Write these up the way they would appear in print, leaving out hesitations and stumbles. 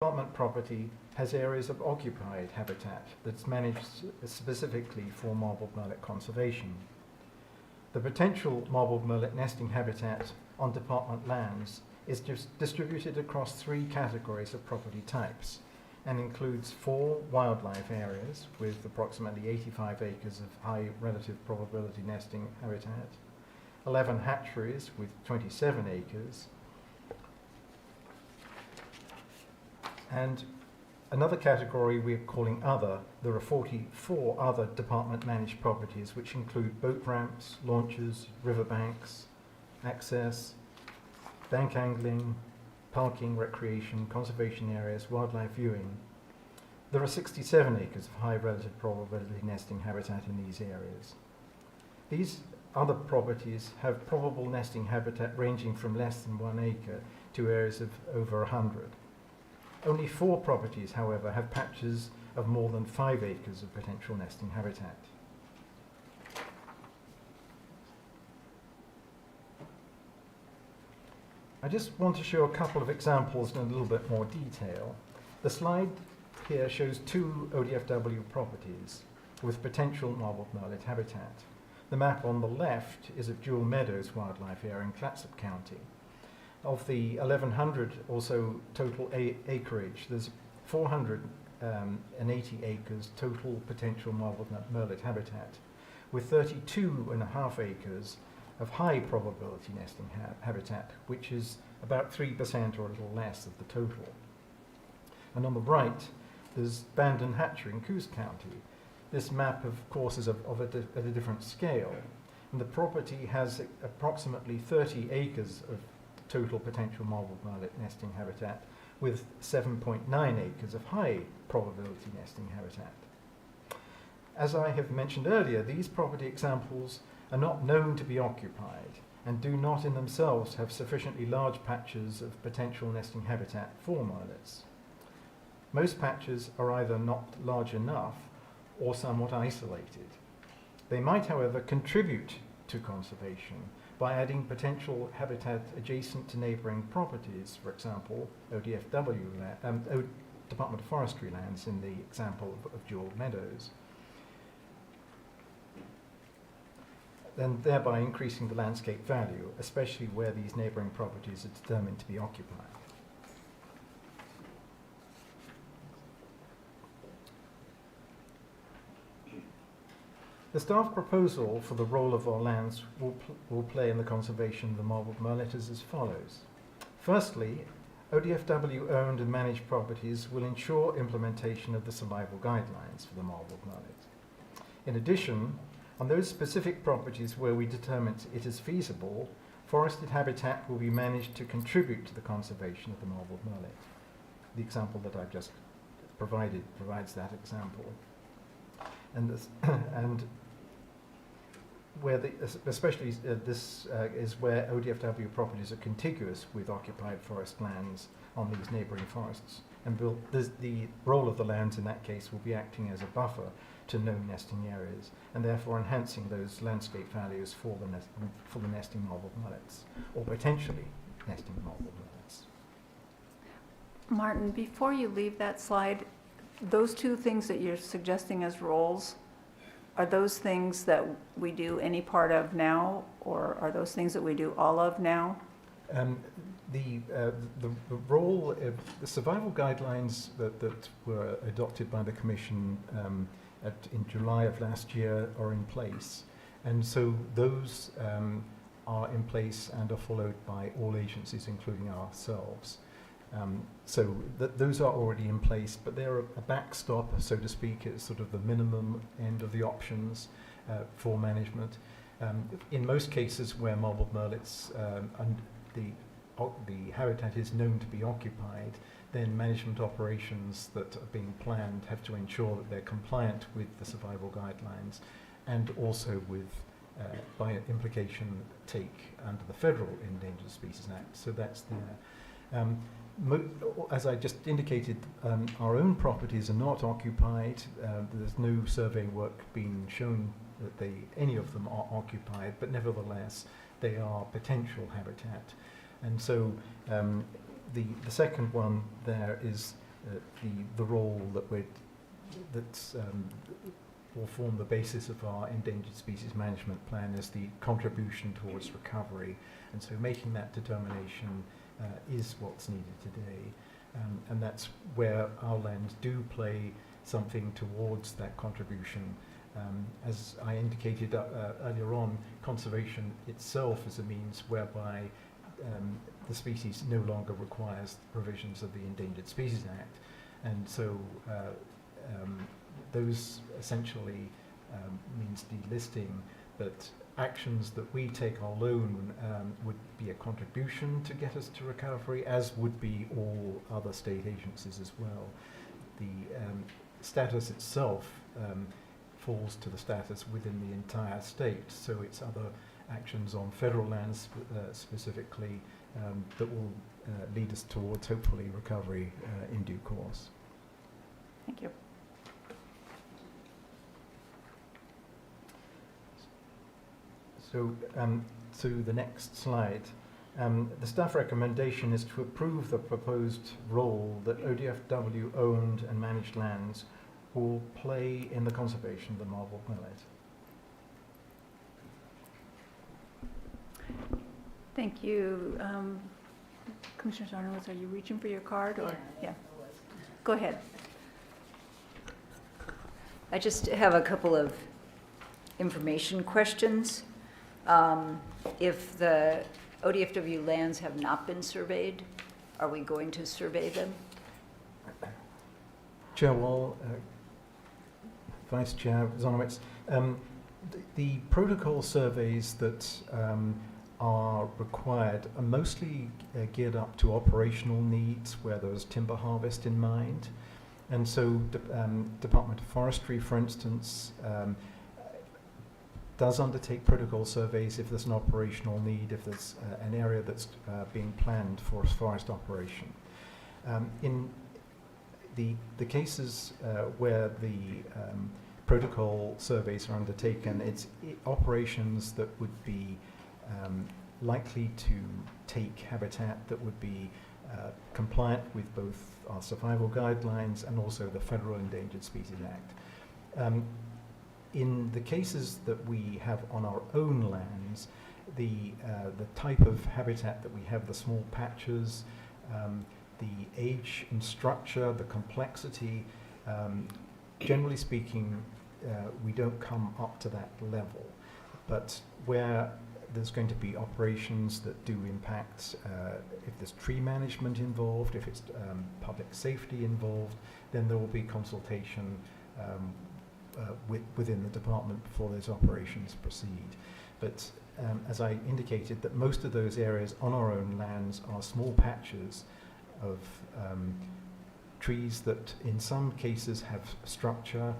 department property has areas of occupied habitat that's managed specifically for marbled murrelet conservation. The potential marbled murrelet nesting habitat on department lands is distributed across 3 categories of property types and includes 4 wildlife areas with approximately 85 acres of high relative probability nesting habitat, 11 hatcheries with 27 acres, and another category we're calling other. There are 44 other department managed properties which include boat ramps, launches, riverbanks, access, bank angling, parking, recreation, conservation areas, wildlife viewing. There are 67 acres of high relative probability nesting habitat in these areas. These other properties have probable nesting habitat ranging from less than 1 acre to areas of over 100. Only 4 properties, however, have patches of more than 5 acres of potential nesting habitat. I just want to show a couple of examples in a little bit more detail. The slide here shows 2 ODFW properties with potential marbled murrelet habitat. The map on the left is of Jewel Meadows Wildlife Area in Clatsop County. Of the 1,100 or so total acreage, there's 480 acres total potential marbled murrelet habitat, with 32.5 acres of high probability nesting habitat, which is about 3% or a little less of the total. And on the right, there's Bandon Hatchery in Coos County. This map, of course, is at a different scale, and the property has approximately 30 acres of total potential marbled murrelet nesting habitat, with 7.9 acres of high probability nesting habitat. As I have mentioned earlier, these property examples are not known to be occupied and do not in themselves have sufficiently large patches of potential nesting habitat for murrelets. Most patches are either not large enough or somewhat isolated. They might, however, contribute to conservation by adding potential habitat adjacent to neighbouring properties, for example, ODFW, Department of Forestry lands in the example of Jewel Meadows, and thereby increasing the landscape value, especially where these neighbouring properties are determined to be occupied. The staff proposal for the role of our lands will play in the conservation of the marbled murrelet is as follows. Firstly, ODFW owned and managed properties will ensure implementation of the survival guidelines for the marbled murrelet. In addition, on those specific properties where we determine it is feasible, forested habitat will be managed to contribute to the conservation of the marbled murrelet. The example that I've just provides that example. And where especially this is where ODFW properties are contiguous with occupied forest lands on these neighbouring forests, and the role of the lands in that case will be acting as a buffer to known nesting areas, and therefore enhancing those landscape values for the nesting marbled murrelets, or potentially nesting marbled murrelets. Martin, before you leave that slide, those 2 things that you're suggesting as roles, are those things that we do any part of now, or are those things that we do all of now? The role of the survival guidelines that were adopted by the Commission in July of last year are in place, and so those are in place and are followed by all agencies, including ourselves. So those are already in place, but they're a backstop, so to speak. It's sort of the minimum end of the options for management. In most cases where marbled murrelets and the habitat is known to be occupied, then management operations that are being planned have to ensure that they're compliant with the survival guidelines, and also with, by implication, take under the Federal Endangered Species Act. So that's there. As I just indicated, our own properties are not occupied. There's no survey work being shown that any of them are occupied, but nevertheless they are potential habitat. And so the second one there is the role that will form the basis of our endangered species management plan is the contribution towards recovery, and so making that determination is what's needed today, and that's where our lands do play something towards that contribution. As I indicated earlier on, conservation itself is a means whereby the species no longer requires the provisions of the Endangered Species Act, and so those essentially means delisting, but actions that we take alone would be a contribution to get us to recovery, as would be all other state agencies as well. The status itself falls to the status within the entire state, so it's other actions on federal lands specifically that will lead us towards hopefully recovery in due course. Thank you. So to the next slide. The staff recommendation is to approve the proposed role that ODFW owned and managed lands will play in the conservation of the marbled millet. Thank you. Commissioner Zarnowitz, are you reaching for your card? Or? Yeah. Go ahead. I just have a couple of information questions. If the ODFW lands have not been surveyed, are we going to survey them? Chair Wall, Vice Chair Zarnowitz, the protocol surveys that are required are mostly geared up to operational needs where there's timber harvest in mind. And so Department of Forestry, for instance, does undertake protocol surveys if there's an operational need, if there's an area that's being planned for forest operation. In the cases where the protocol surveys are undertaken, it's operations that would be likely to take habitat that would be compliant with both our survival guidelines and also the Federal Endangered Species Act. In the cases that we have on our own lands, the type of habitat that we have, the small patches, the age and structure, the complexity, generally speaking, we don't come up to that level. But where there's going to be operations that do impact, if there's tree management involved, if it's public safety involved, then there will be consultation within the department before those operations proceed. But as I indicated, that most of those areas on our own lands are small patches of trees that in some cases have structure,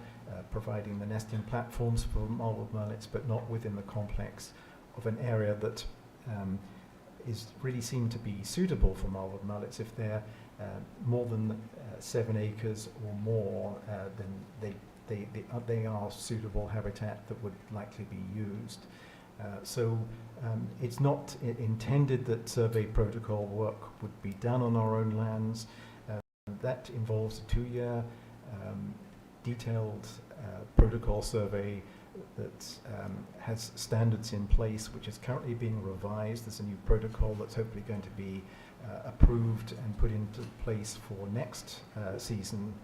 providing the nesting platforms for marbled murrelets, but not within the complex of an area that is really seen to be suitable for marbled murrelets. If they're more than 7 acres or more, then they are suitable habitat that would likely be used. So it's not intended that survey protocol work would be done on our own lands. That involves a 2-year detailed protocol survey that has standards in place, which is currently being revised. There's a new protocol that's hopefully going to be approved and put into place for next season.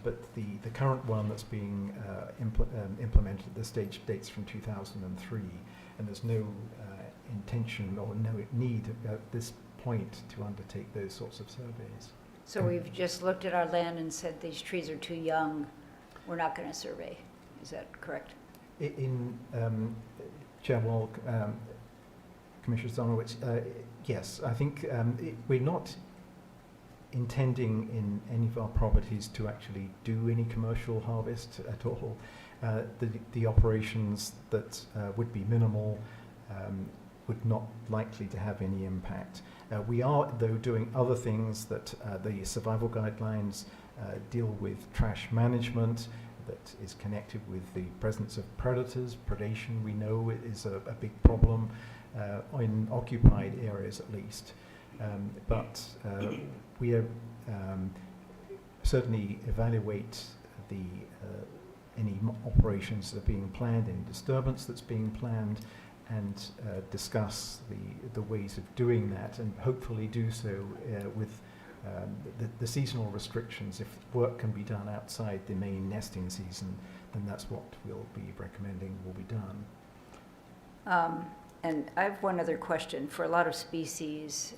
But the current one that's being implemented at this stage dates from 2003, and there's no intention or no need at this point to undertake those sorts of surveys. So we've just looked at our land and said these trees are too young, we're not going to survey. Is that correct? In Chair Wall, Commissioner Zarnowitz, yes, I think we're not intending in any of our properties to actually do any commercial harvest at all. The operations that would be minimal would not likely to have any impact. We are, though, doing other things that the survival guidelines deal with trash management that is connected with the presence of predators. Predation, we know, is a big problem in occupied areas at least. But we are certainly evaluate the any operations that are being planned, any disturbance that's being planned, and discuss the ways of doing that, and hopefully do so with the seasonal restrictions. If work can be done outside the main nesting season, then that's what we'll be recommending will be done. And I have one other question. For a lot of species,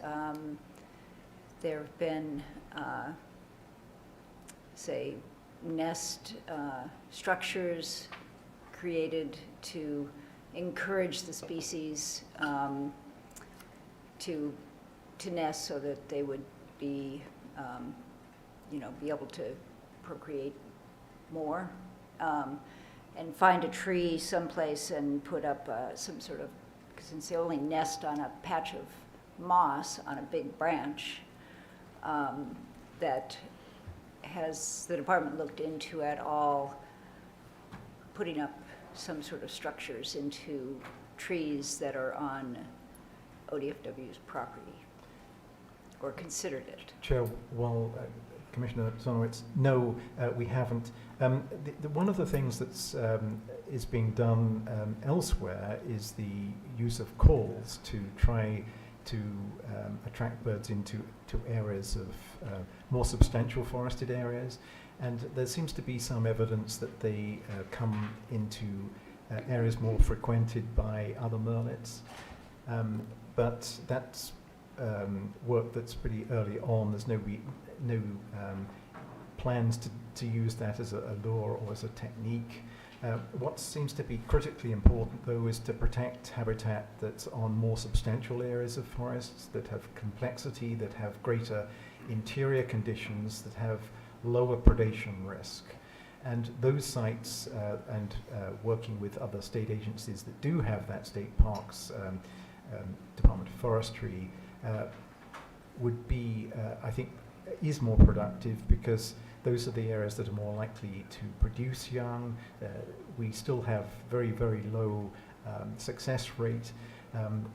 there have been, say, nest structures created to encourage the species to nest so that they would be, be able to procreate more, and find a tree someplace and put up some sort of, since they only nest on a patch of moss on a big branch, that has the department looked into at all putting up some sort of structures into trees that are on ODFW's property, or considered it? Chair, Commissioner Zonowitz, no, we haven't. One of the things that's is being done elsewhere is the use of calls to try to attract birds into areas of more substantial forested areas, and there seems to be some evidence that they come into areas more frequented by other murrelets, but that's work that's pretty early on. There's no plans to use that as a lure or as a technique. What seems to be critically important, though, is to protect habitat that's on more substantial areas of forests, that have complexity, that have greater interior conditions, that have lower predation risk. And those sites, and working with other state agencies that do have that, state parks, Department of Forestry, would be, I think, is more productive, because those are the areas that are more likely to produce young. We still have very, very low success rate,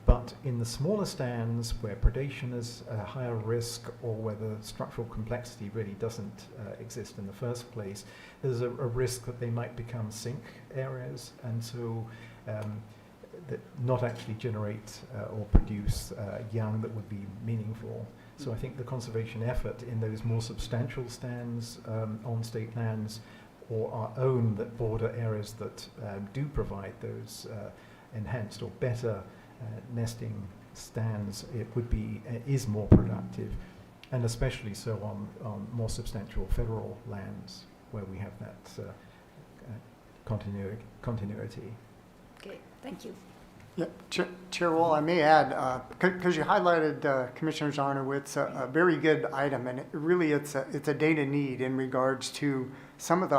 but in the smaller stands where predation is a higher risk, or where the structural complexity really doesn't exist in the first place, there's a risk that they might become sink areas, and so that not actually generate or produce young that would be meaningful. So I think the conservation effort in those more substantial stands on state lands, or our own that border areas that do provide those enhanced or better nesting stands, it would be is more productive, and especially so on more substantial federal lands where we have that continuity. Okay, thank you. Yeah, Chair Wall, I may add, because you highlighted Commissioner Zarnowitz, a very good item, and it's a data need in regards to some of the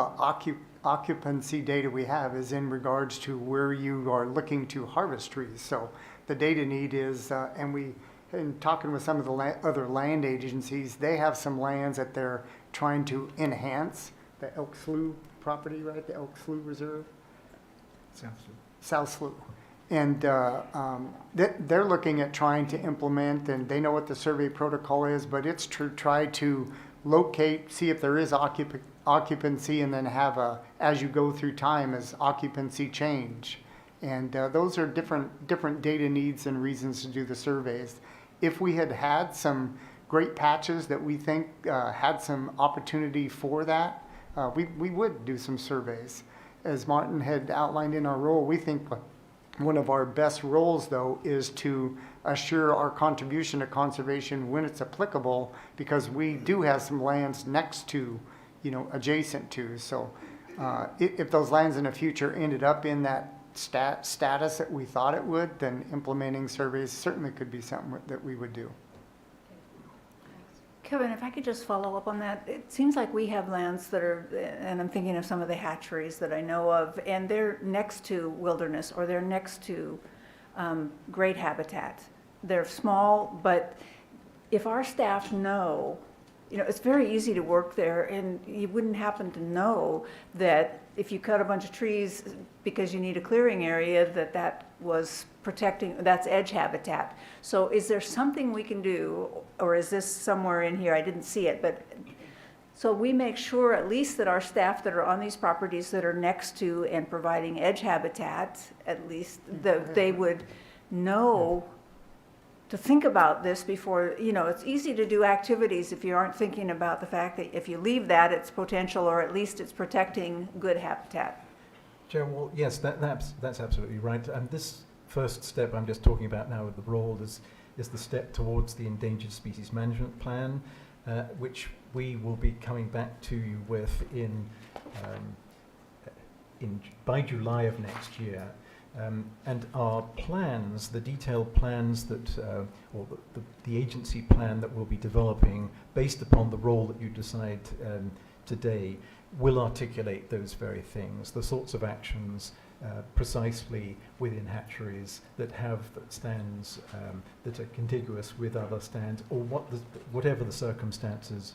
occupancy data we have is in regards to where you are looking to harvest trees. So the data need is, and in talking with some of the other land agencies, they have some lands that they're trying to enhance. The Elk Slough property, right? The Elk Slough Reserve? South Slough. And they're looking at trying to implement, and they know what the survey protocol is, but it's to try to locate, see if there is occupancy, and then have as you go through time, as occupancy change. And those are different data needs and reasons to do the surveys. If we had some great patches that we think had some opportunity for that, we would do some surveys. As Martin had outlined in our role, we think one of our best roles, though, is to assure our contribution to conservation when it's applicable, because we do have some lands next to, adjacent to. So if those lands in the future ended up in that status that we thought it would, then implementing surveys certainly could be something that we would do. Kevin, if I could just follow up on that, it seems like we have lands that are, and I'm thinking of some of the hatcheries that I know of, and they're next to wilderness, or they're next to great habitat. They're small, but if our staff know, it's very easy to work there, and you wouldn't happen to know that if you cut a bunch of trees because you need a clearing area, that was protecting, that's edge habitat. So is there something we can do, or is this somewhere in here? I didn't see it, but So we make sure at least that our staff that are on these properties that are next to and providing edge habitat, at least that they would know to think about this before, it's easy to do activities if you aren't thinking about the fact that if you leave that, it's potential, or at least it's protecting good habitat. Chair, well, yes, that's absolutely right. And this first step I'm just talking about now with the role is the step towards the Endangered Species Management Plan, which we will be coming back to you with by July of next year. And our plans, the detailed plans that, or the agency plan that we'll be developing based upon the role that you decide today, will articulate those very things, the sorts of actions precisely within hatcheries that have stands that are contiguous with other stands, or whatever the circumstances.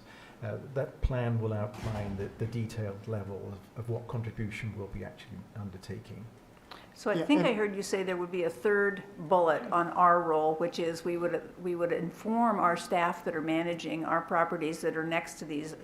That plan will outline the detailed level of what contribution we'll be actually undertaking. So I Yeah, think and- I heard you say there would be a third bullet on our role, which is we would inform our staff that are managing our properties that are next to these,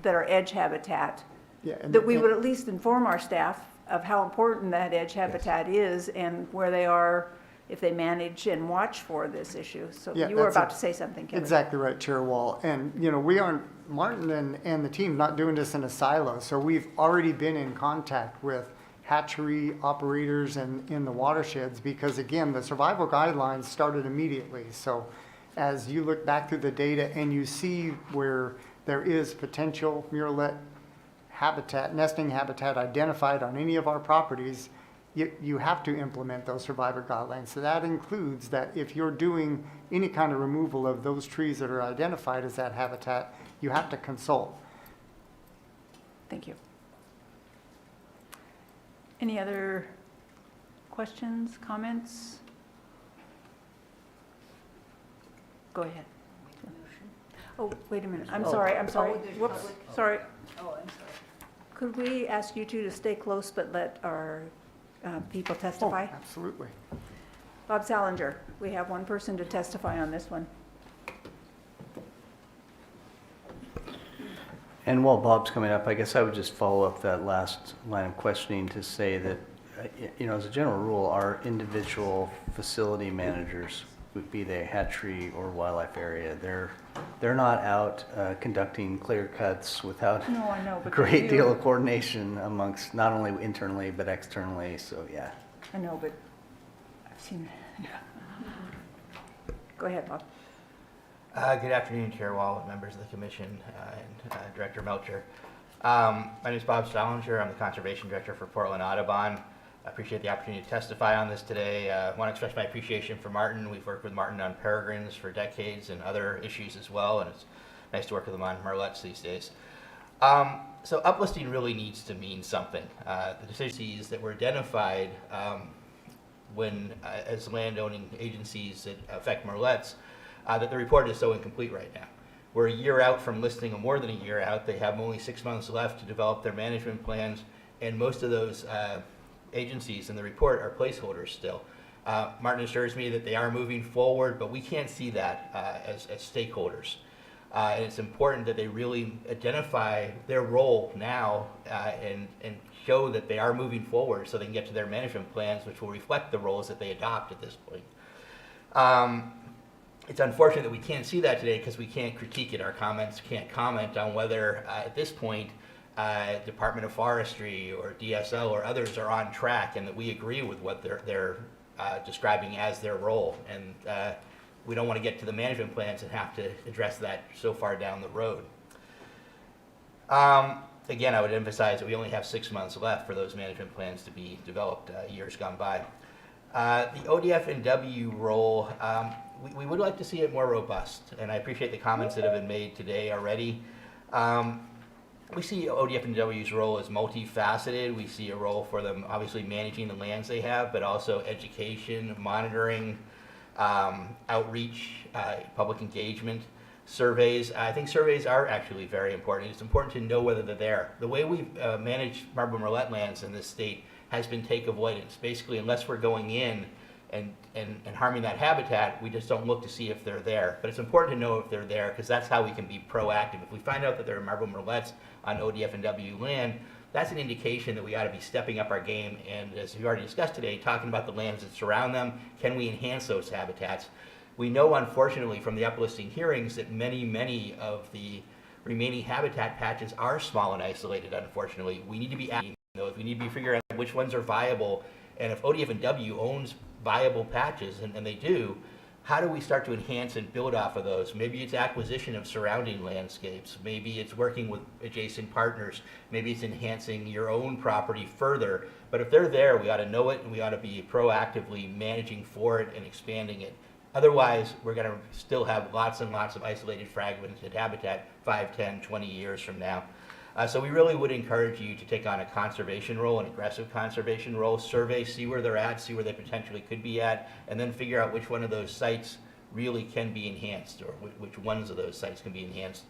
that are edge habitat, Yeah, that we would at least inform our staff of how important that edge habitat is and where they are, if they manage and watch for this issue. So Yeah, you were that's about to say something, Kevin. Exactly right, Chair Wall. And, we aren't, Martin and the team, not doing this in a silo. So we've already been in contact with hatchery operators and in the watersheds, because again, the survival guidelines started immediately. So as you look back through the data and you see where there is potential murrelet habitat, nesting habitat identified on any of our properties, you have to implement those survivor guidelines. So that includes that if you're doing any kind of removal of those trees that are identified as that habitat, you have to consult. Thank you. Any other questions, comments? Go ahead. Oh, wait a minute. I'm sorry. there's Whoops, public. sorry. Oh, I'm sorry. Could we ask you two to stay close but let our people Oh, testify? absolutely. Bob Salinger, we have one person to testify on this one. And while Bob's coming up, I guess I would just follow up that last line of questioning to say that, as a general rule, our individual facility managers, be they hatchery or wildlife area, they're not out conducting clear cuts without No, I know, a but great you- deal of coordination amongst not only internally but externally. So yeah. I know, but I've seen. Go ahead, Bob. Good afternoon, Chair Wall, members of the Commission, and Director Melcher. My name is Bob Salinger. I'm the Conservation Director for Portland Audubon. I appreciate the opportunity to testify on this today. I want to express my appreciation for Martin. We've worked with Martin on peregrines for decades and other issues as well, and it's nice to work with him on murrelets these days. So uplisting really needs to mean something. The decisions that were identified when, as landowning agencies that affect murrelets, that the report is so incomplete right now. We're a year out from listing, or more than a year out. They have only 6 months left to develop their management plans, and most of those agencies in the report are placeholders still. Martin assures me that they are moving forward, but we can't see that as stakeholders. And it's important that they really identify their role now and show that they are moving forward so they can get to their management plans, which will reflect the roles that they adopt at this point. It's unfortunate that we can't see that today because we can't critique it. Our comments can't comment on whether at this point Department of Forestry or DSL or others are on track and that we agree with what they're describing as their role. And we don't want to get to the management plans and have to address that so far down the road. Again, I would emphasize that we only have 6 months left for those management plans to be developed, years gone by. The ODFW role, we would like to see it more robust, and I appreciate the comments that have been made today already. We see ODFW's role as multifaceted. We see a role for them obviously managing the lands they have, but also education, monitoring, outreach, public engagement, surveys. I think surveys are actually very important. It's important to know whether they're there. The way we've managed marbled murrelet lands in this state has been take avoidance. Basically, unless we're going in and harming that habitat, we just don't look to see if they're there. But it's important to know if they're there, because that's how we can be proactive. If we find out that there are marbled murrelets on ODFW land, that's an indication that we ought to be stepping up our game, and as we already discussed today, talking about the lands that surround them, can we enhance those habitats? We know, unfortunately, from the uplisting hearings that many of the remaining habitat patches are small and isolated, unfortunately. We need to be adding those. We need to be figuring out which ones are viable, and if ODFW owns viable patches, and they do, how do we start to enhance and build off of those? Maybe it's acquisition of surrounding landscapes. Maybe it's working with adjacent partners. Maybe it's enhancing your own property further. But if they're there, we ought to know it, and we ought to be proactively managing for it and expanding it. Otherwise, we're going to still have lots and lots of isolated fragmented habitat 5, 10, 20 years from now. So we really would encourage you to take on a conservation role, an aggressive conservation role, survey, see where they're at, see where they potentially could be at, and then figure out which one of those sites really can be enhanced, or which ones of those sites can be enhanced.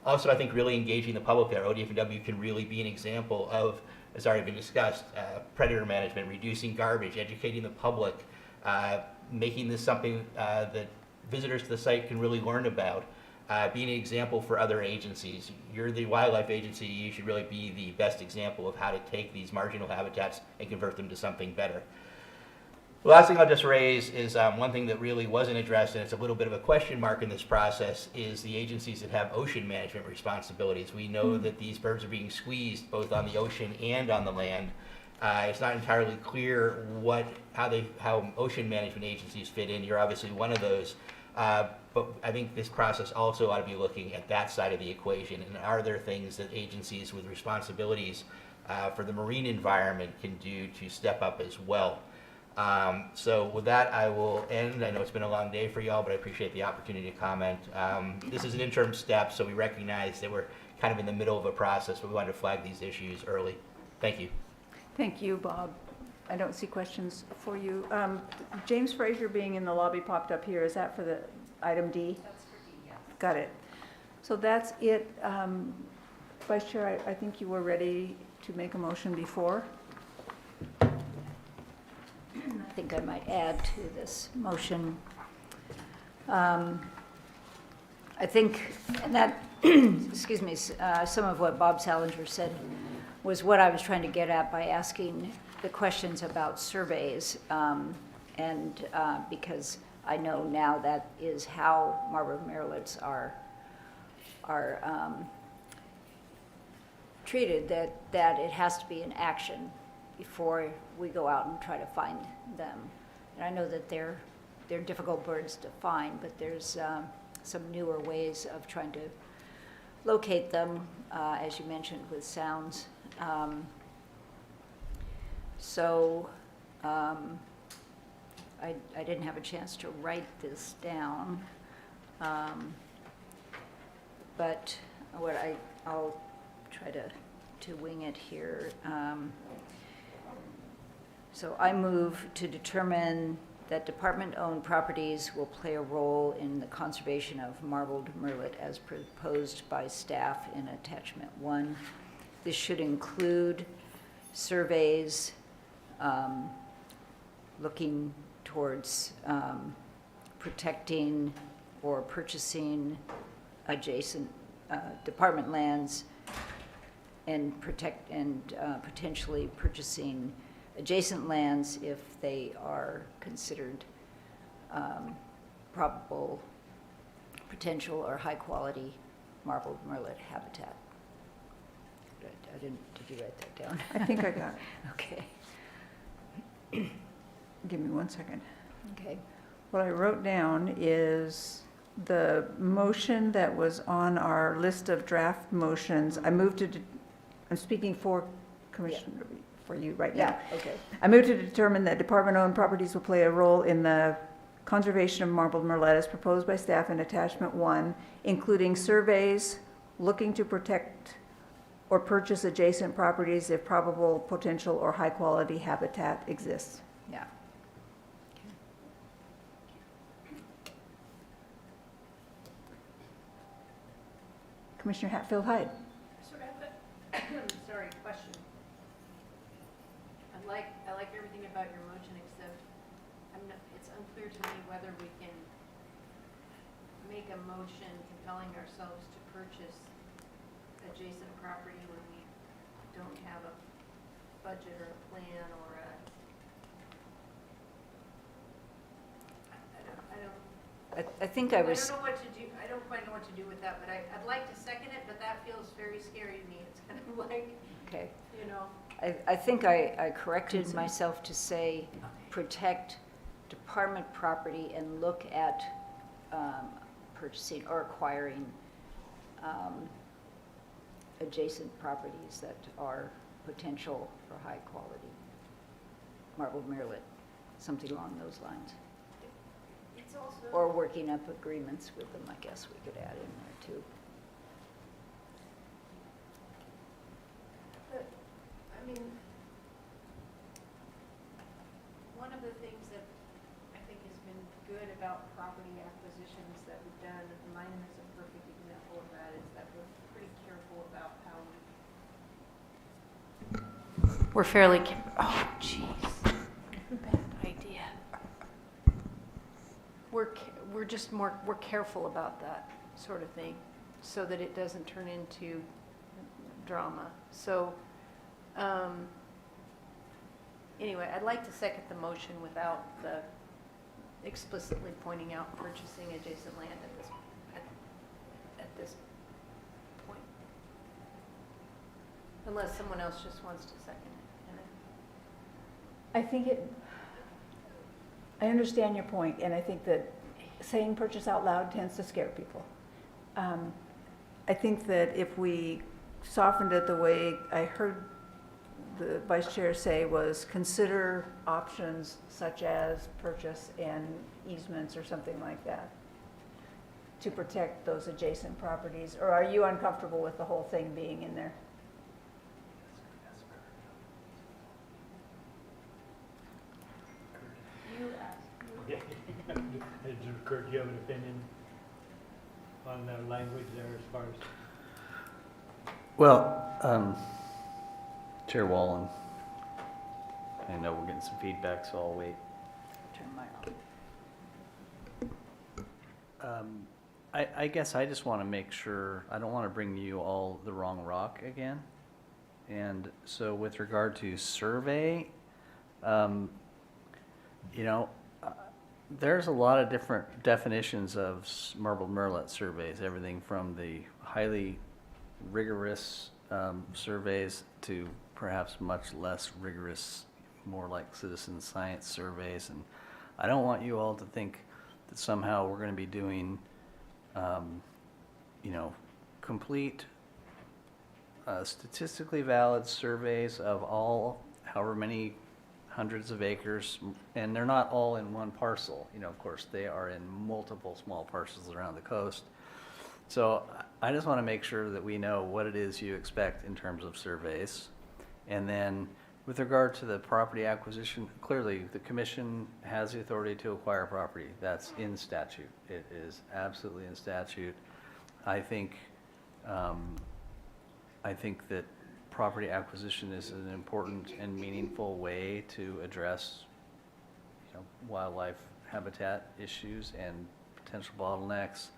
Also, I think really engaging the public there. ODFW can really be an example of, as already been discussed, predator management, reducing garbage, educating the public, making this something that visitors to the site can really learn about. Being an example for other agencies. You're the wildlife agency, you should really be the best example of how to take these marginal habitats and convert them to something better. The last thing I'll just raise is one thing that really wasn't addressed, and it's a little bit of a question mark in this process, is the agencies that have ocean management responsibilities. We know that these birds are being squeezed both on the ocean and on the land. It's not entirely clear how ocean management agencies fit in. You're obviously one of those. But I think this process also ought to be looking at that side of the equation. And are there things that agencies with responsibilities for the marine environment can do to step up as well? So with that, I will end. I know it's been a long day for y'all, but I appreciate the opportunity to comment. This is an interim step, so we recognize that we're kind of in the middle of a process, but we wanted to flag these issues early. Thank you. Thank you, Bob. I don't see questions for you. James Frazier being in the lobby popped up here. Is that for the item D? That's for D, yeah. Got it. So that's it. Vice Chair, I think you were ready to make a motion before. I think I might add to this motion. I think, and that, excuse me, some of what Bob Salinger said was what I was trying to get at by asking the questions about surveys, because I know now that is how marbled murrelets are treated, that it has to be an action before we go out and try to find them. And I know that they're difficult birds to find, but there's some newer ways of trying to locate them, as you mentioned, with sounds. I didn't have a chance to write this down, but I'll try to wing it here. So I move to determine that department-owned properties will play a role in the conservation of marbled murrelet as proposed by staff in attachment 1. This should include surveys looking towards protecting or purchasing adjacent department lands and potentially purchasing adjacent lands if they are considered probable potential or high quality marbled murrelet habitat. Did you write that down? I think I got it. Okay. Give me 1 second. Okay. What I wrote down is the motion that was on our list of draft motions. I'm speaking for Commissioner, for you right now. Yeah, okay. I move to determine that department-owned properties will play a role in the conservation of marbled murrelet as proposed by staff in attachment 1, including surveys looking to protect or purchase adjacent properties if probable potential or high-quality habitat exists. Yeah. Commissioner Hatfield-Hyde. Sort of sorry, question. I like everything about your motion except it's unclear to me whether we can make a motion compelling ourselves to purchase adjacent property when we don't have a budget or a plan or a, I think I was, don't know what to do, I don't quite know what to do with that, but I'd like to second it, but that feels very scary to me. It's kind of like, okay. you know. I think I corrected myself to say protect department property and look at purchasing or acquiring adjacent properties that are potential for high quality marbled murrelet, something along those lines. It's also. Or working up agreements with them, I guess we could add in there too. But, I mean, one of the things that I think has been good about property acquisitions that we've done, and Lyman is a perfect example of that, is that we're pretty careful about how we're fairly, oh, jeez, bad idea. We're just more, we're careful about that sort of thing, so that it doesn't turn into drama. So, anyway, I'd like to second the motion without the explicitly pointing out purchasing adjacent land at this point. Unless someone else just wants to second it. And I think I understand your point, and I think that saying purchase out loud tends to scare people. I think that if we softened it the way I heard the vice chair say was consider options such as purchase and easements or something like that to protect those adjacent properties, or are you uncomfortable with the whole thing being in there? you asked. Okay. Kurt, do you have an opinion on the language there as far as? Well, Chair Wallen, I know we're getting some feedback, so I'll wait. Turn mine off. I guess I just want to make sure, I don't want to bring you all the wrong rock again. And so with regard to survey, you know, there's a lot of different definitions of marbled murrelet surveys, everything from the highly rigorous surveys to perhaps much less rigorous, more like citizen science surveys. And I don't want you all to think that somehow we're going to be doing, you know, complete statistically valid surveys of all, however many hundreds of acres, and they're not all in one parcel. You know, of course, they are in multiple small parcels around the coast. So I just want to make sure that we know what it is you expect in terms of surveys. And then with regard to the property acquisition, clearly the commission has the authority to acquire property. That's in statute. It is absolutely in statute. I think that property acquisition is an important and meaningful way to address, you know, wildlife habitat issues and potential bottlenecks.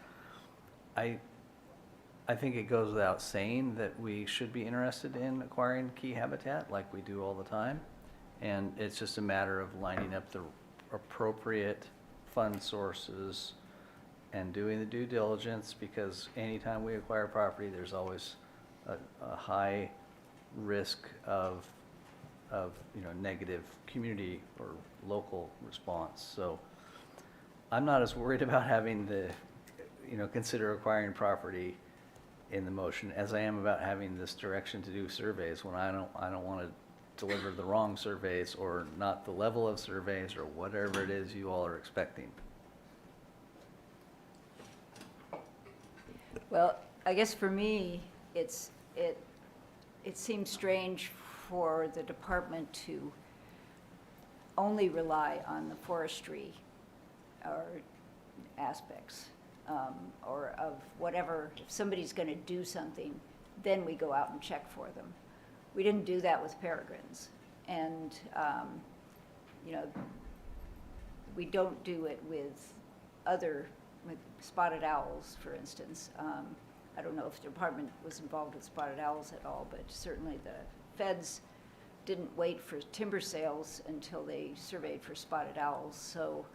I think it goes without saying that we should be interested in acquiring key habitat like we do all the time. And it's just a matter of lining up the appropriate fund sources and doing the due diligence, because anytime we acquire property, there's always a high risk of you know, negative community or local response. So I'm not as worried about having the, you know, consider acquiring property in the motion as I am about having this direction to do surveys, when I don't want to deliver the wrong surveys or not the level of surveys or whatever it is you all are expecting. Well, I guess for me, it seems strange for the department to only rely on the forestry or aspects, or of whatever. If somebody's going to do something, then we go out and check for them. We didn't do that with peregrines, and you know, we don't do it with with spotted owls, for instance. I don't know if the department was involved with spotted owls at all, but certainly the feds didn't wait for timber sales until they surveyed for spotted owls. So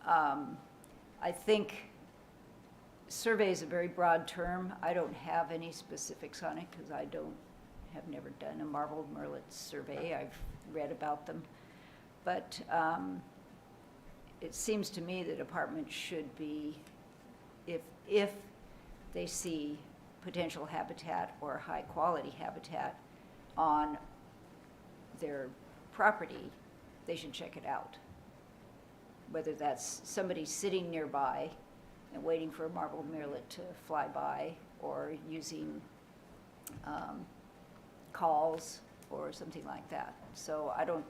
I think survey is a very broad term. I don't have any specifics on it because have never done a marbled murrelet survey. I've read about them. But it seems to me the department should be, if they see potential habitat or high quality habitat on their property, they should check it out. Whether that's somebody sitting nearby and waiting for a marbled murrelet to fly by, or using calls or something like that. So I don't,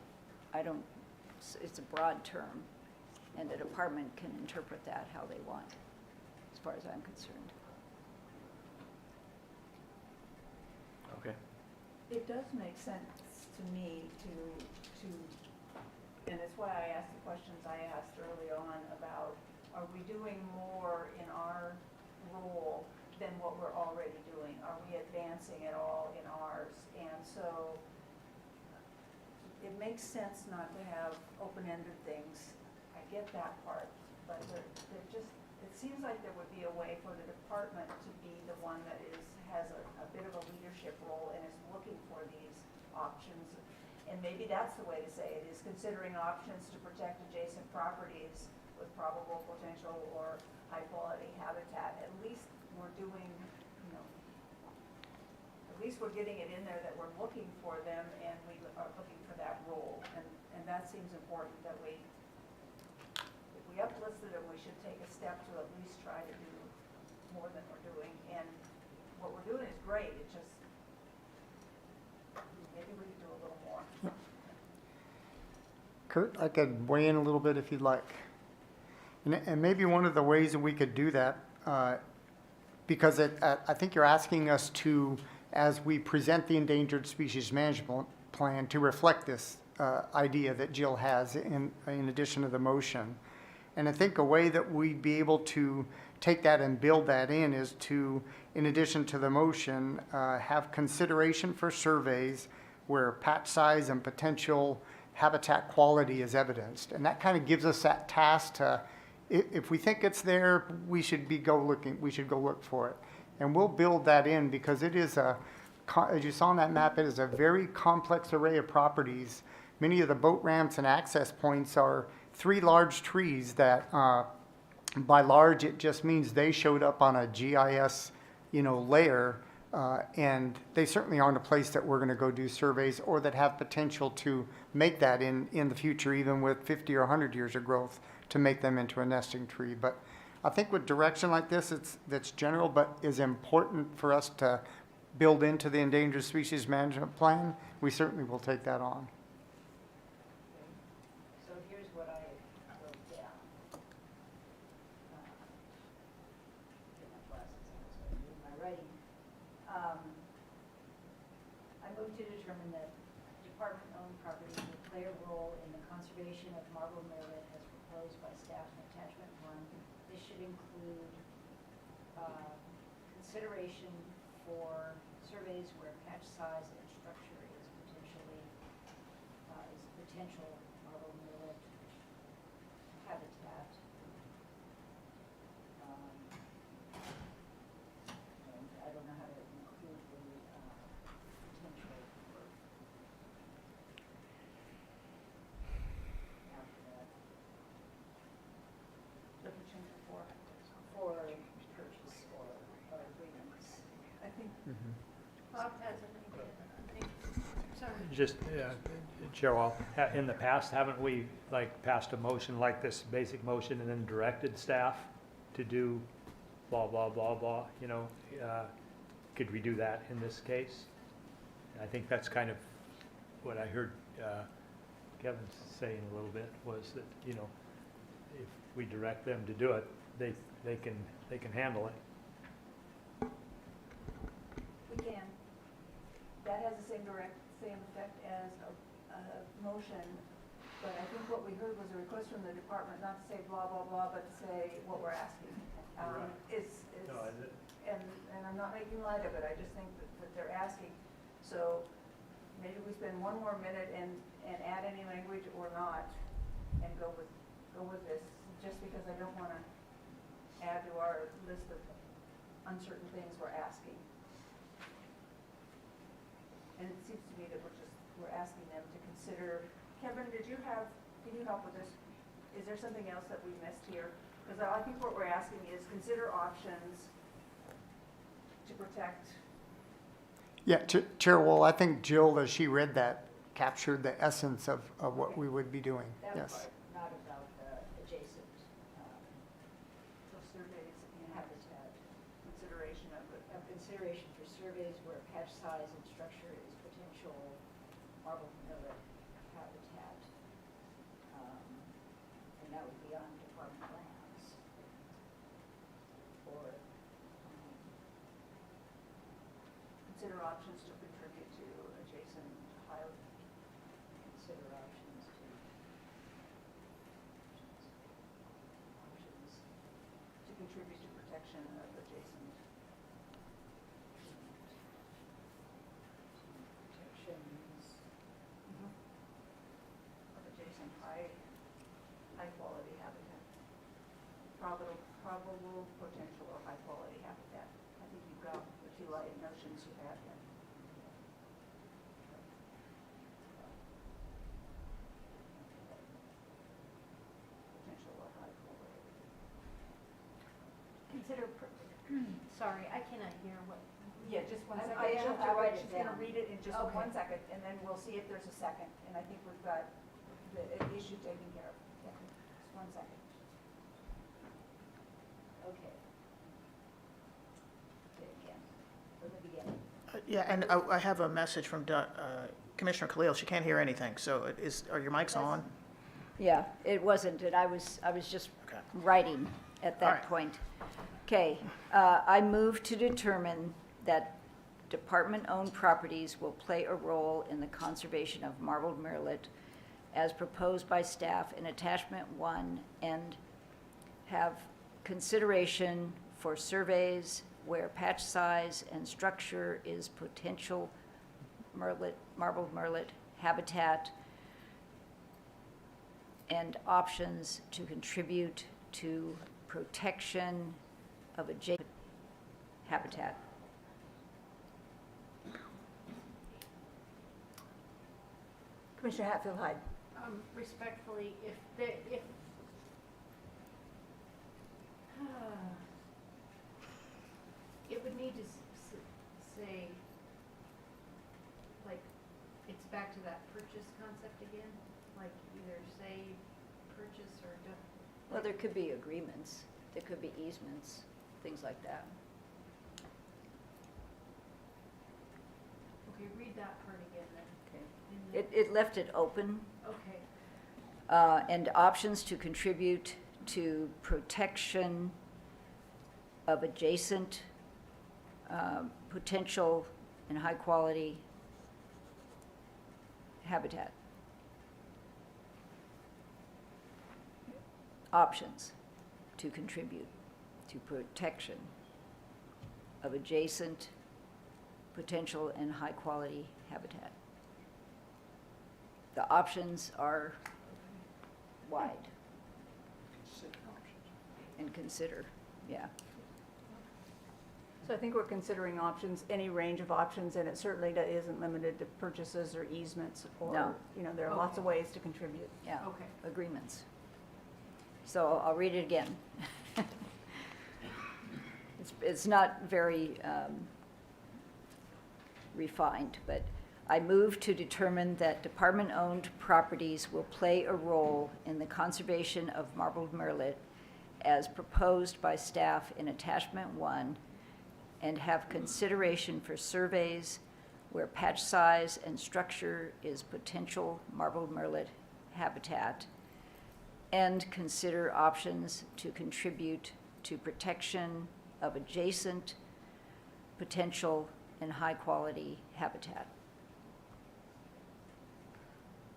it's a broad term, and the department can interpret that how they want, as far as I'm concerned. Okay. It does make sense to me to, and it's why I asked the questions I asked early on about, are we doing more in our role than what we're already doing? Are we advancing at all in ours? And so it makes sense not to have open-ended things. I get that part, but they're just, it seems like there would be a way for the department to be the one that has a bit of a leadership role and is looking for these options. And maybe that's the way to say it, is considering options to protect adjacent properties with probable potential or high-quality habitat. At least we're doing, at least we're getting it in there that we're looking for them and we are looking for that role. And that seems important, that if we uplisted them, we should take a step to at least try to do more than we're doing. And what we're doing is great, it just, maybe we could do a little more. Kurt, I could weigh in a little bit if you'd like. And maybe one of the ways that we could do that, because I think you're asking us to, as we present the Endangered Species Management Plan, to reflect this idea that Jill has in addition to the motion. And I think a way that we'd be able to take that and build that in is to, in addition to the motion, have consideration for surveys where patch size and potential habitat quality is evidenced. And that kind of gives us that task to, if we think it's there, we should go look for it. And we'll build that in because it is as you saw on that map, it is a very complex array of properties. Many of the boat ramps and access points are 3 large trees that, by large, it just means they showed up on a GIS, layer, and they certainly aren't a place that we're going to go do surveys or that have potential to make that in the future, even with 50 or 100 years of growth, to make them into a nesting tree. But I think with direction like this, that's general, but is important for us to build into the Endangered Species Management Plan. We certainly will take that on. So here's what I wrote down. Get my glasses on so I can read my writing. I move to determine that department-owned properties will play a role in the conservation of marbled murrelet as proposed by staff in attachment 1. This should include consideration for surveys where patch size and structure is potential marbled murrelet habitat. And I don't know how to include the potential after that. The potential For purchase or agreements. I think Bob has an idea. I think, sorry. Just, Cheryl, in the past, haven't we passed a motion like this, basic motion, and then directed staff to do blah, blah, blah, blah, could we do that in this case? I think that's kind of what I heard Kevin saying a little bit, was that, if we direct them to do it, they can handle it. we can. That has the same effect as a motion But I think what we heard was a request from the department not to say blah, blah, blah, but to say what we're asking. Right. Is, No, is it? and I'm not making light of it, I just think that they're asking. So maybe we spend one more minute and add any language or not, and go with this, just because I don't want to add to our list of uncertain things we're asking. And it seems to me that we're asking them to consider. Kevin, can you help with this? Is there something else that we missed here? Because I think what we're asking is consider options to protect. Yeah, Chair Wall, I think Jill, as she read that, captured the essence of what we would be doing. That Yes. part, not about the adjacent So surveys and habitat. consideration of it. Of consideration for surveys where patch size and structure is potential marble millet habitat. And that would be on department lands. Or, Consider options to contribute to adjacent high. consider options To contribute to protection of adjacent. protections. Of adjacent high-quality habitat. Probable potential or high-quality habitat. I think you've got the two light notions you had there. Potential or high-quality. Consider, sorry, I cannot hear what. Yeah, just one I- second. I have She'll to have write it. it She's gonna down. read it in just Okay. 1 second, and then we'll see if there's a second. And I think we've got the issue taken care of. Yeah, just 1 second. Okay. Okay, again, from the beginning. Yeah, and I have a message from Commissioner Khalil. She can't hear anything, so are your mics on? Yeah, it wasn't, and I was just Okay. writing at All that right. point. Okay, I move to determine that department-owned properties will play a role in the conservation of marbled murrelet as proposed by staff in attachment 1, and have consideration for surveys where patch size and structure is potential marbled murrelet habitat, and options to contribute to protection of adjacent habitat. Commissioner Hatfield-Hyde. Respectfully, if there, if, it would need to say, like, it's back to that purchase concept again, like either say purchase or don't. Well, there could be agreements, there could be easements, things like that. Okay, read that part again then. Okay. In the- It left it open, Okay, and options to contribute to protection of adjacent potential and high-quality habitat. Options to contribute to protection of adjacent potential and high-quality habitat. The options are wide. And consider, yeah. So I think we're considering options, any range of options, and it certainly isn't limited to purchases or easements or, No. there are lots of ways to contribute. Yeah, okay. agreements. So I'll read it again. It's not very refined, but I move to determine that department-owned properties will play a role in the conservation of marbled murrelet as proposed by staff in attachment 1, and have consideration for surveys where patch size and structure is potential marbled murrelet habitat, and consider options to contribute to protection of adjacent potential and high-quality habitat.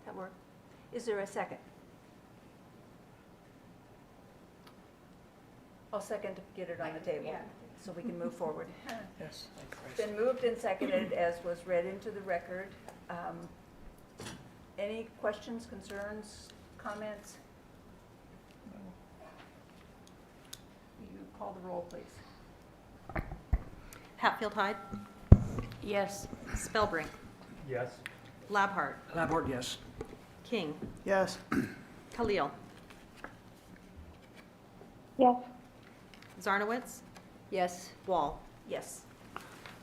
That work? Is there a second? I'll second to get it on the table, Yeah. so we can move forward. Yes. It's been moved and seconded as was read into the record. Any questions, concerns, comments? You call the roll, please. Hatfield Hyde, Yes. Spellbrink, Yes. Labhart, Laborde, yes. King, Yes. Khalil, Yes. Zarnowitz, Yes, Wall. Yes.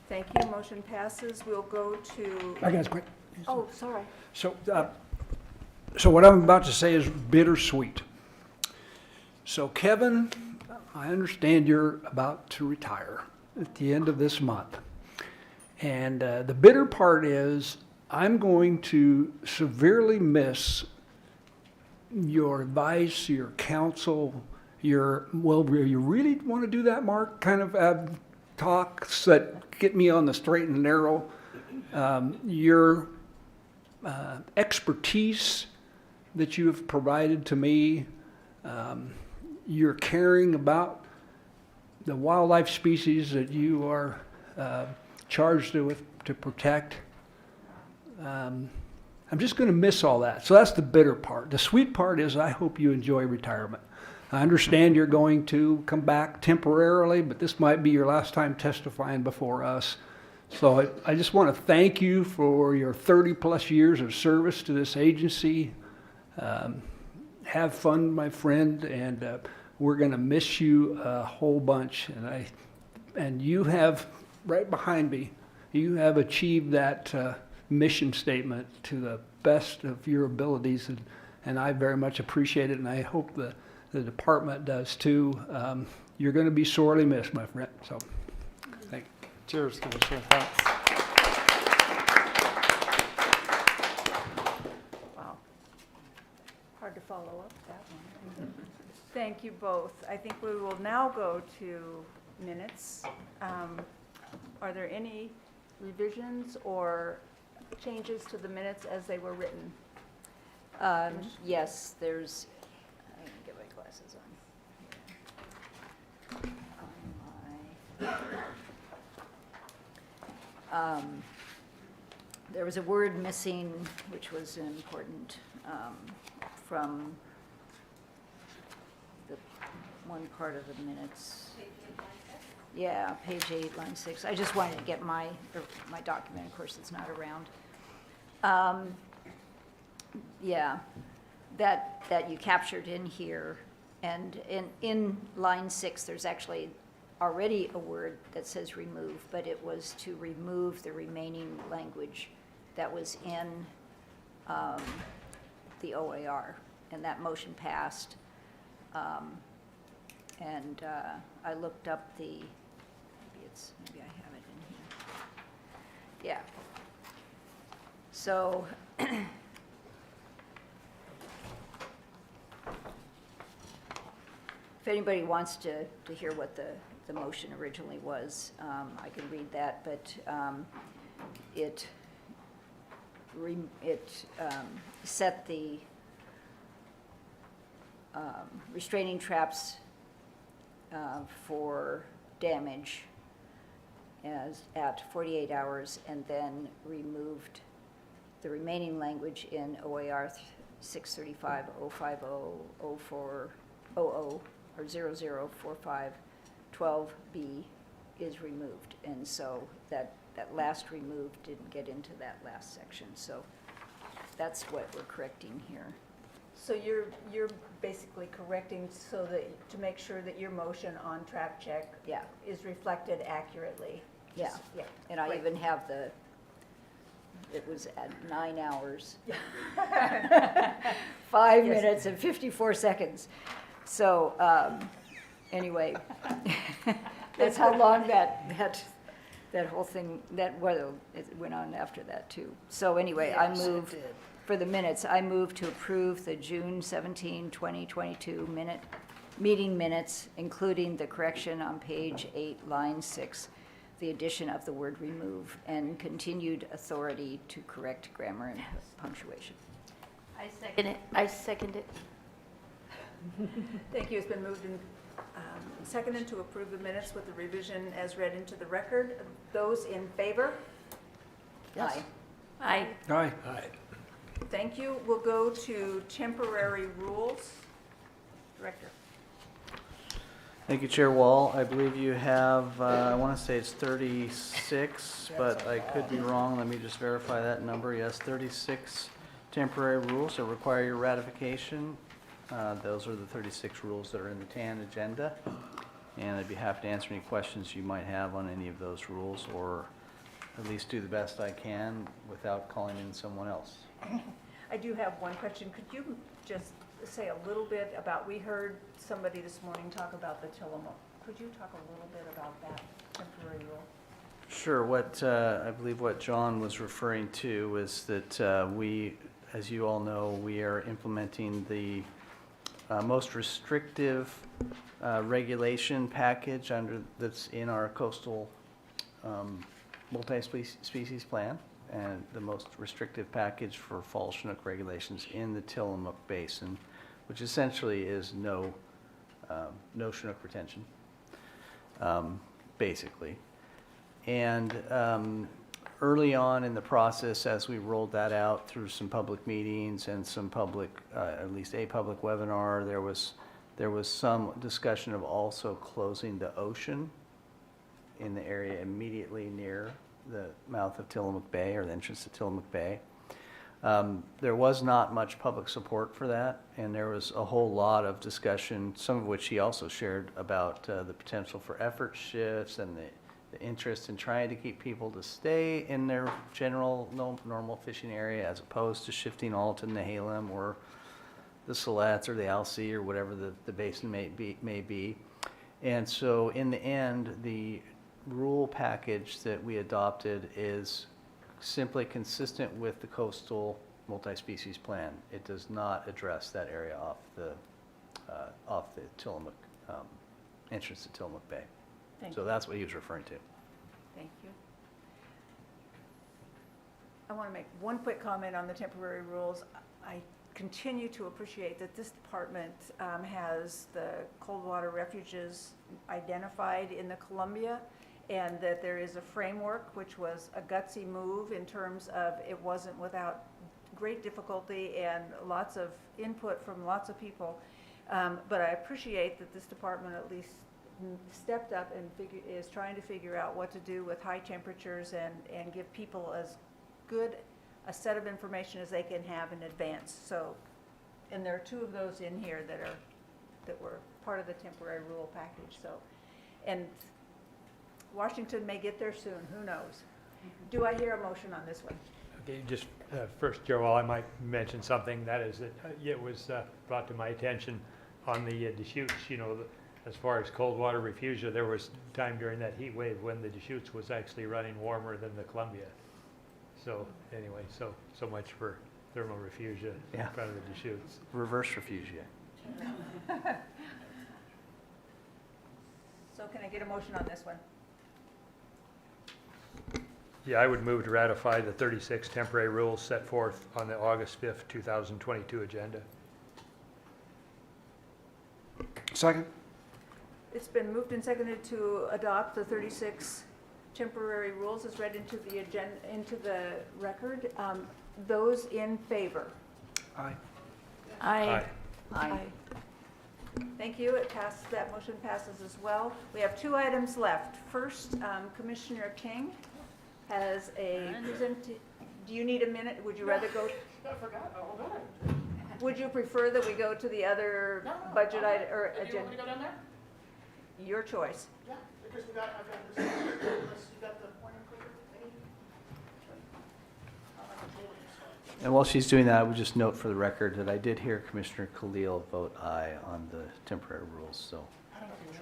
Thank you, motion passes. We'll go to, I got a quick. oh, sorry. So, so what I'm about to say is bittersweet. So Kevin, I understand you're about to retire at the end of this month. And the bitter part is I'm going to severely miss your advice, your counsel, your, well, you really want to do that, Mark, kind of talks that get me on the straight and narrow. Your expertise that you have provided to me, your caring about the wildlife species that you are charged with to protect. I'm just going to miss all that. So that's the bitter part. The sweet part is I hope you enjoy retirement. I understand you're going to come back temporarily, but this might be your last time testifying before us. So I just want to thank you for your 30-plus years of service to this agency. Have fun, my friend, and we're going to miss you a whole bunch. And you have, right behind me, you have achieved that mission statement to the best of your abilities, and I very much appreciate it, and I hope the department does too. You're going to be sorely missed, my friend. So, thank you. Cheers, Commissioner. Thanks. Wow. Hard to follow up that one. Thank you both. I think we will now go to minutes. Are there any revisions or changes to the minutes as they were written? yes, there's, I can get my glasses on. There was a word missing, which was important, from the one part of the minutes. Yeah, page 8, line 6. I just wanted to get my document, of course, it's not around. Yeah, that you captured in here, and in line 6, there's actually already a word that says remove, but it was to remove the remaining language that was in the OAR, and that motion passed. And I looked up maybe I have it in here. Yeah. So if anybody wants to hear what the motion originally was, I can read that, but it set the restraining traps for damage at 48 hours, and then removed the remaining language in OAR 635 050 04 00 or 0045 12B is removed, and so that last removed didn't get into that last section, so that's what we're correcting here. So you're basically correcting so that, to make sure that your motion on trap check Yeah, is reflected accurately. yeah, Yeah. and I Great. even have it was at 9 hours, 5 Yes. minutes and 54 seconds. So, anyway, that's how long that whole thing, it went on after that too. So anyway, I moved, for the minutes, I moved to approve the June 17, 2022 meeting minutes, including the correction on page 8, line 6, the addition of the word remove, and continued authority to correct grammar and punctuation. I second it. I second it. Thank you. It's been moved and seconded to approve the minutes with the revision as read into the record. Those in favor? Yes. Aye. Aye. Aye. Thank you. We'll go to temporary rules. Director. Thank you, Chair Wall. I believe you have, I want to say it's 36, but I could be wrong. Let me just verify that number. Yes, 36 temporary rules that require your ratification. Those are the 36 rules that are in the TAN agenda. And I'd be happy to answer any questions you might have on any of those rules, or at least do the best I can without calling in someone else. I do have one question. Could you just say a little bit about, we heard somebody this morning talk about the Tillamook. Could you talk a little bit about that temporary rule? Sure. What I believe what John was referring to was that we, as you all know, we are implementing the most restrictive regulation package that's in our coastal multi-species plan, and the most restrictive package for fall Chinook regulations in the Tillamook Basin, which essentially is no Chinook retention, basically. And early on in the process, as we rolled that out through some public meetings and some public, at least a public webinar, there was some discussion of also closing the ocean in the area immediately near the mouth of Tillamook Bay, or the entrance to Tillamook Bay. There was not much public support for that, and there was a whole lot of discussion, some of which he also shared, about the potential for effort shifts and the interest in trying to keep people to stay in their general normal fishing area, as opposed to shifting all to Nehalem or the Siletz or the Alsea or whatever the basin may be. And so in the end, the rule package that we adopted is simply consistent with the coastal multi-species plan. It does not address that area off the Tillamook, entrance to Tillamook Bay. Thank So you. that's what he was referring to. Thank you. I want to make one quick comment on the temporary rules. I continue to appreciate that this department has the cold water refuges identified in the Columbia, and that there is a framework, which was a gutsy move in terms of it wasn't without great difficulty and lots of input from lots of people. But I appreciate that this department at least stepped up and is trying to figure out what to do with high temperatures and give people as good a set of information as they can have in advance. So, and there are two of those in here that were part of the temporary rule package. So, and Washington may get there soon, who knows? Do I hear a motion on this one? Okay, just first, Joel, I might mention something. That is that it was brought to my attention on the Deschutes, as far as cold water refugia, there was time during that heat wave when the Deschutes was actually running warmer than the Columbia. So anyway, so much for thermal refugia in front of the Deschutes. Reverse refugia. So can I get a motion on this one? Yeah, I would move to ratify the 36 temporary rules set forth on the August 5th, 2022 agenda. Second? It's been moved and seconded to adopt the 36 temporary rules as read into the agenda, into the record. Those in favor? Aye. Aye. Aye. Thank you. It passes, that motion passes as well. We have two items left. First, Commissioner King has a do you need a minute? Would you rather go? I forgot, hold on. Would you prefer that we go to the other budget item or Do you want agenda? me to go down there? Your choice. Yeah, because I've got this, you got the pointer clicker thingy? I'm like a bully, so. And while she's doing that, I would just note for the record that I did hear Commissioner Khalil vote aye on the temporary rules, so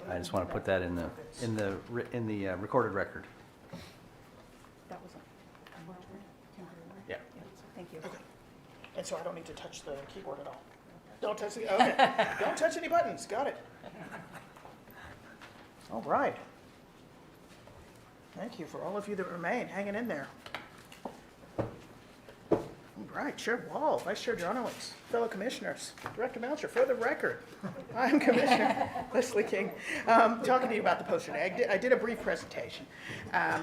I just want to put that in the recorded record. That was a Yeah. Thank you. Okay. And so I don't need to touch the keyboard at all? Don't touch the, okay. Don't touch any buttons, got it. All right. Thank you for all of you that remain, hanging in there. All right. right, Chair Wall, Vice Chair Jonowitz, fellow commissioners, Director Melcher, for the record, I'm Commissioner Leslie King, talking to you about the poster day. I did a brief presentation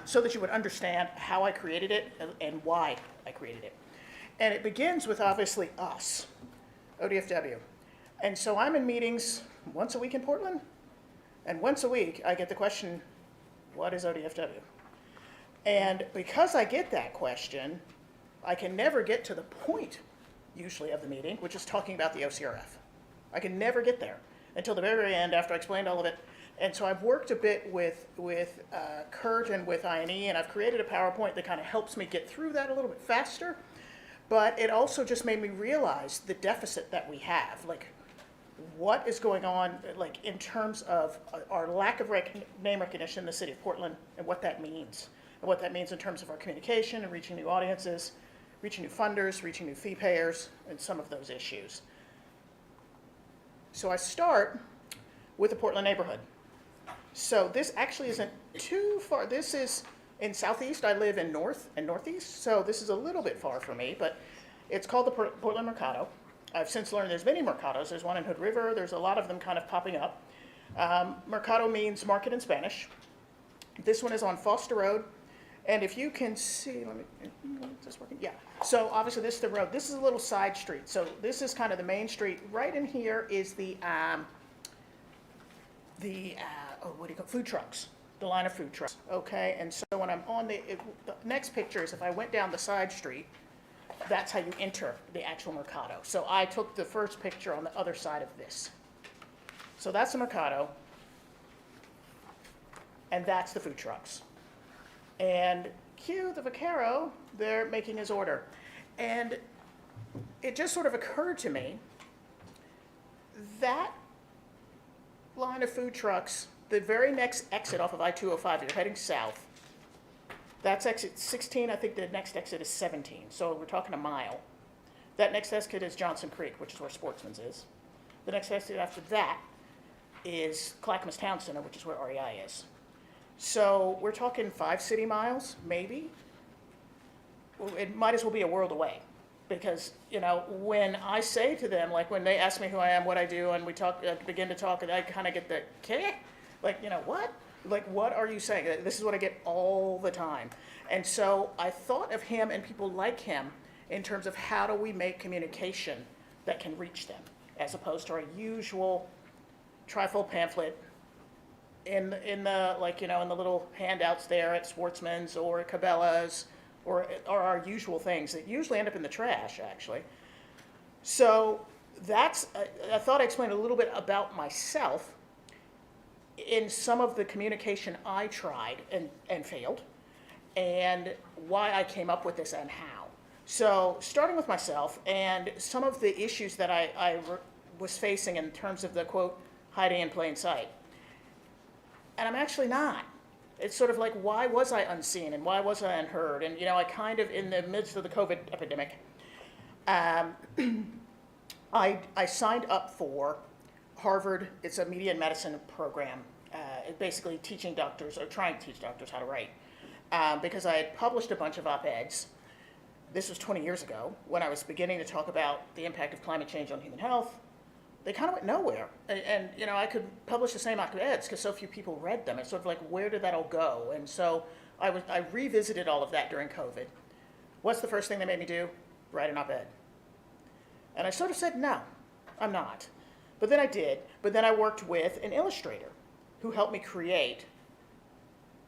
so that you would understand how I created it and why I created it. And it begins with obviously us, ODFW. And so I'm in meetings once a week in Portland, and once a week I get the question, what is ODFW? And because I get that question, I can never get to the point, usually, of the meeting, which is talking about the OCRF. I can never get there until the very end after I explained all of it. And so I've worked a bit with Kurt and with INE, and I've created a PowerPoint that kind of helps me get through that a little bit faster. But it also just made me realize the deficit that we have. Like, what is going on, like, in terms of our lack of name recognition in the city of Portland and what that means. And what that means in terms of our communication and reaching new audiences, reaching new funders, reaching new fee payers, and some of those issues. So I start with the Portland neighborhood. So this actually isn't too far. This is in Southeast. I live in North and Northeast, so this is a little bit far for me, but it's called the Portland Mercado. I've since learned there's many Mercados. There's one in Hood River. There's a lot of them kind of popping up. Mercado means market in Spanish. This one is on Foster Road. And if you can see, is this working? Yeah. So obviously this is the road. This is a little side street. So this is kind of the main street. Right in here is the food trucks, the line of food trucks. Okay. And so when I'm on the next picture is if I went down the side street, that's how you enter the actual Mercado. So I took the first picture on the other side of this. So that's the Mercado. And that's the food trucks. And cue the Vaquero, they're making his order. And it just sort of occurred to me that line of food trucks, the very next exit off of I-205, you're heading south, that's exit 16. I think the next exit is 17. So we're talking a mile. That next exit is Johnson Creek, which is where Sportsman's is. The next exit after that is Clackamas Town Center, which is where REI is. So we're talking 5 city miles, maybe. It might as well be a world away. Because, you know, when I say to them, like when they ask me who I am, what I do, and we talk, begin to talk, and I kind of get the, "Keh?" Like, you know, what? Like, what are you saying? This is what I get all the time. And so I thought of him and people like him in terms of how do we make communication that can reach them, as opposed to our usual trifold pamphlet in the like, you know, in the little handouts there at Sportsman's or at Cabela's or our usual things that usually end up in the trash, actually. So that's, I thought I explained a little bit about myself in some of the communication I tried and failed, and why I came up with this and how. So starting with myself and some of the issues that I was facing in terms of the, quote, hiding in plain sight. And I'm actually not. It's sort of like, why was I unseen and why was I unheard? And, you know, I kind of, in the midst of the COVID epidemic, I signed up for Harvard. It's a media and medicine program, basically teaching doctors, or trying to teach doctors how to write, because I had published a bunch of op-eds. This was 20 years ago, when I was beginning to talk about the impact of climate change on human health. They kind of went nowhere. And you know, I could publish the same op-eds because so few people read them. It's sort of like, where did that all go? And so I revisited all of that during COVID. What's the first thing they made me do? Write an op-ed. And I sort of said, no, I'm not. But then I did. But then I worked with an illustrator who helped me create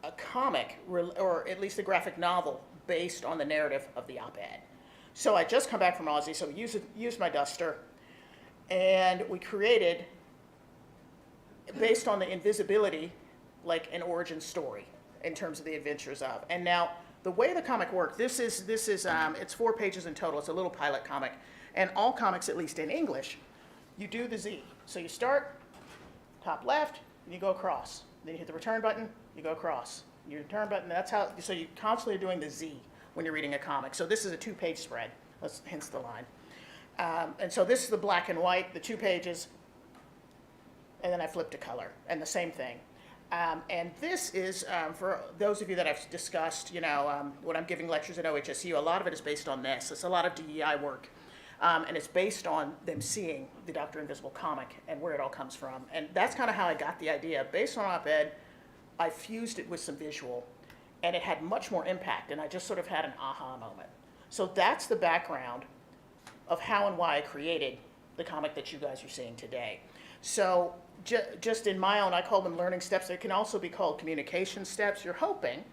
a comic, or at least a graphic novel, based on the narrative of the op-ed. So I just come back from Aussie, so we used my duster, and we created, based on the invisibility, like an origin story in terms of the adventures of. And now, the way the comic worked, this is it's 4 pages in total. It's a little pilot comic. And all comics, at least in English, you do the Z. So you start top left, and you go across. Then you hit the return button, you go across. Your return button, that's how, so you constantly are doing the Z when you're reading a comic. So this is a 2-page spread, hence the line. And so this is the black and white, the 2 pages, and then I flip to color, and the same thing. And this is, for those of you that I've discussed, when I'm giving lectures at OHSU, a lot of it is based on this. It's a lot of DEI work. And it's based on them seeing the Dr. Invisible comic and where it all comes from. And that's kind of how I got the idea. Based on op-ed, I fused it with some visual, and it had much more impact, and I just sort of had an aha moment. So that's the background of how and why I created the comic that you guys are seeing today. So just in my own, I call them learning steps. They can also be called communication steps. You're hoping,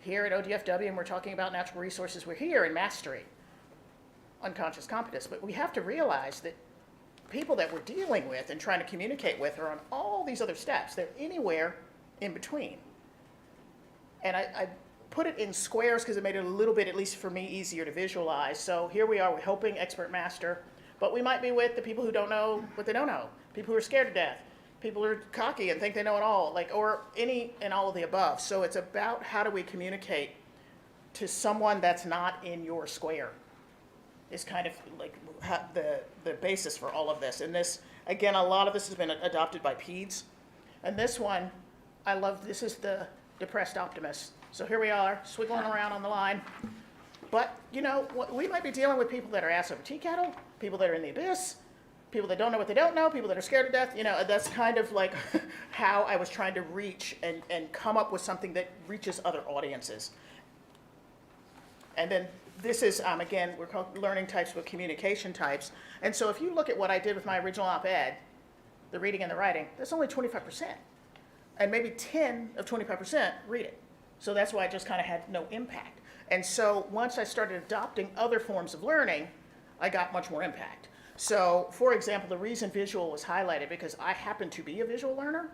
here at ODFW, and we're talking about natural resources, we're here in mastery, unconscious competence, but we have to realize that people that we're dealing with and trying to communicate with are on all these other steps. They're anywhere in between. And I put it in squares because it made it a little bit, at least for me, easier to visualize. So here we are, we're helping expert master, but we might be with the people who don't know what they don't know, people who are scared to death, people who are cocky and think they know it all, or any and all of the above. So it's about how do we communicate to someone that's not in your square is kind of like the basis for all of this. And this, again, a lot of this has been adopted by peds. And this one, I love, this is the depressed optimist. So here we are, swiggling around on the line. But, we might be dealing with people that are ass over tea kettle, people that are in the abyss, people that don't know what they don't know, people that are scared to death. That's kind of like how I was trying to reach and come up with something that reaches other audiences. And then this is, again, we're called learning types with communication types. And so if you look at what I did with my original op-ed, the reading and the writing, that's only 25%. And maybe 10 of 25% read it. So that's why it just kind of had no impact. And so once I started adopting other forms of learning, I got much more impact. So, for example, the reason visual was highlighted, because I happen to be a visual learner.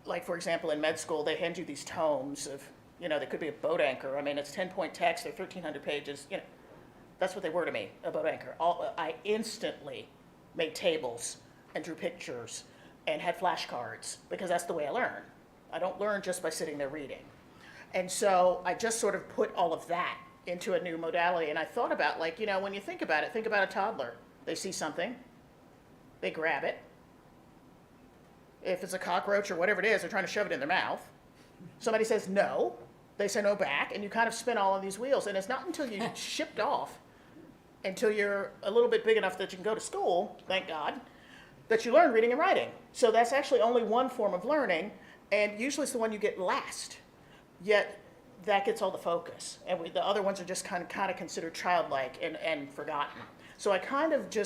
Like, for example, in med school, they hand you these tomes of, they could be a boat anchor. I mean, it's 10-point text, they're 1,300 pages. That's what they were to me, a boat anchor. I instantly made tables and drew pictures and had flashcards, because that's the way I learn. I don't learn just by sitting there reading. And so I just sort of put all of that into a new modality. And I thought about, when you think about it, think about a toddler. They see something, they grab it. If it's a cockroach or whatever it is, they're trying to shove it in their mouth. Somebody says no, they say no back, and you kind of spin all of these wheels. And it's not until you get shipped off, until you're a little bit big enough that you can go to school, thank God, that you learn reading and writing. So that's actually only one form of learning, and usually it's the one you get last. Yet that gets all the focus, and the other ones are just kind of considered childlike and forgotten. So I kind of just